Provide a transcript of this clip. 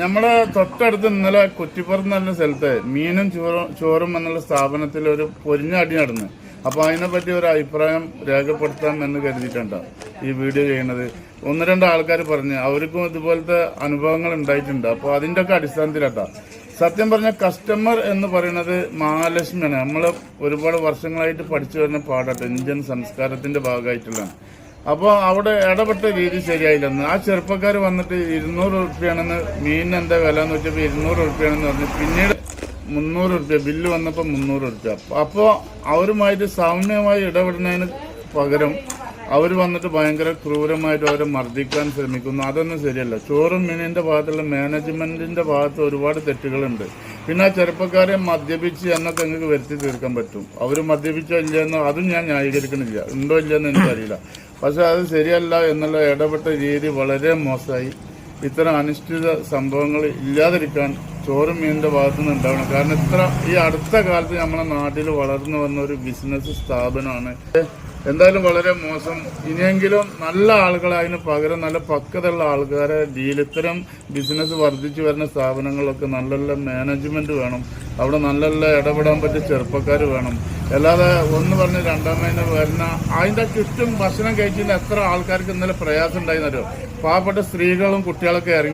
നമ്മളെ തൊട്ടടുത്ത് ഇന്നലെ കുറ്റിപ്പുറം എന്ന് പറഞ്ഞ സ്ഥലത്ത് മീനും ചോറും എന്നുള്ള സ്ഥാപനത്തിൽ ഒരു പൊരിഞ്ഞ അടി നടന്നു. അപ്പൊ അതിനെപ്പറ്റി ഒരു അഭിപ്രായം രേഖപ്പെടുത്താം എന്ന് കരുതിയിട്ടുണ്ട് ഈ വീഡിയോ ചെയ്യുന്നത്. ഒന്ന് രണ്ട് ആൾക്കാർ പറഞ്ഞ് അവർക്കും ഇതുപോലത്തെ അനുഭവങ്ങൾ ഉണ്ടായിട്ടുണ്ട്. അപ്പോൾ അതിന്റെ ഒക്കെ അടിസ്ഥാനത്തിലാട്ടാ. സത്യം പറഞ്ഞ കസ്റ്റമർ എന്ന് പറയുന്നത് മഹാലക്ഷ്മിയാണ്. നമ്മൾ ഒരുപാട് വർഷങ്ങളായിട്ട് പഠിച്ചു വരുന്ന പാടാട്ട് ഇന്ത്യൻ സംസ്കാരത്തിന്റെ ഭാഗമായിട്ടുള്ളതാണ്. അപ്പോൾ അവിടെ ഇടപെട്ട രീതി ശരിയായില്ലെന്ന്. ആ ചെറുപ്പക്കാർ വന്നിട്ട് 200 ഉറുപ്പ്യാണെന്ന്, മീനിന് എന്താ വില എന്ന് വെച്ചപ്പോൾ 200 ഉറുപ്പ്യാണെന്ന് പറഞ്ഞു. പിന്നീട് 300 ഉറുപ്പ്യ ബില്ല് വന്നപ്പോൾ 300 ഉറുപ്പ്യ. അപ്പോൾ അവരുമായിട്ട് സൗമ്യമായി ഇടപെടുന്നതിന് പകരം അവർ വന്നിട്ട് ഭയങ്കര ക്രൂരമായിട്ട് അവരെ മർദ്ദിക്കാൻ ശ്രമിക്കുന്നു. അതൊന്നും ശരിയല്ല. ചോറും മീനിന്റെ ഭാഗത്തുള്ള മാനേജ്മെന്റിന്റെ ഭാഗത്ത് ഒരുപാട് തെറ്റുകളുണ്ട്. പിന്നെ ആ ചെറുപ്പക്കാരെ മദ്യപിച്ച് എന്നൊക്കെ നിങ്ങൾക്ക് വരുത്തി തീർക്കാൻ പറ്റും. അവർ മദ്യപിച്ചോ ഇല്ലയെന്നോ അതും ഞാൻ ന്യായീകരിക്കണില്ല. ഉണ്ടോ ഇല്ലയെന്ന് എനിക്കറിയില്ല. പക്ഷെ അത് ശരിയല്ല എന്നുള്ള ഇടപെട്ട രീതി വളരെ മോശമായി. ഇത്തരം അനിശ്ചിത സംഭവങ്ങൾ ഇല്ലാതിരിക്കാൻ ചോറും മീനിന്റെ ഭാഗത്തുനിന്ന് ഉണ്ടാവണം. കാരണം ഈ അടുത്ത കാലത്ത് നമ്മുടെ നാട്ടിൽ വളർന്നു വന്ന ഒരു ബിസിനസ് സ്ഥാപനമാണ്. എന്തായാലും വളരെ മോശം. ഇനിയെങ്കിലും നല്ല ആളുകളെ അതിന് പകരം നല്ല പക്വതയുള്ള ആൾക്കാരെ ഇത്തരം ബിസിനസ് വർദ്ധിച്ചു വരുന്ന സ്ഥാപനങ്ങളൊക്കെ നല്ല നല്ല മാനേജ്മെന്റ് വേണം. അവിടെ നല്ല നല്ല ഇടപെടാൻ പറ്റിയ ചെറുപ്പക്കാർ വേണം. അല്ലാതെ ഒന്ന് പറഞ്ഞ് രണ്ടാം മൈന വരുന്ന അതിന്റെ ചുറ്റും ഭക്ഷണം കഴിച്ചിട്ട് എത്ര ആൾക്കാർക്ക് ഇന്നലെ പ്രയാസം ഉണ്ടായിരുന്നല്ലോ. പാവപ്പെട്ട സ്ത്രീകളും കുട്ടികളൊക്കെ ഇറങ്ങി